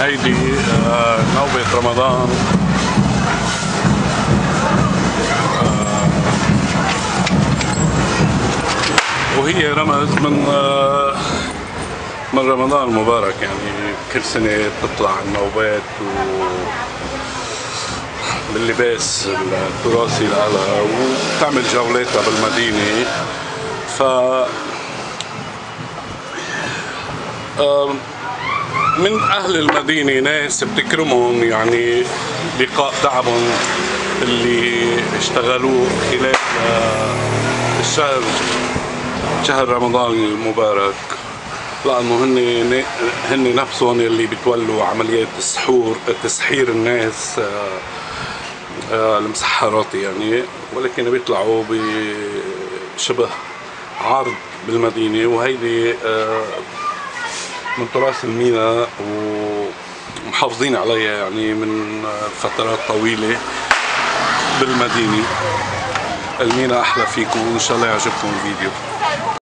هيدي نوبة رمضان وهي رمز من رمضان المبارك. يعني كل سنة بتطلع النوبات باللباس التراثي لها وبتعمل جولاتها بالمدينة. ف من أهل المدينة ناس بتكرمهم، يعني لقاء تعبهم اللي اشتغلوه خلال شهر رمضان المبارك، لأنه هن نفسهم اللي بتولوا عمليات تسحير الناس المسحرات يعني، ولكن بيطلعوا بشبه عرض بالمدينة. وهيدي من تراث المينا ومحافظين عليها يعني من فترات طويلة بالمدينة. المينا أحلى فيكم، وإن شاء الله يعجبكم الفيديو.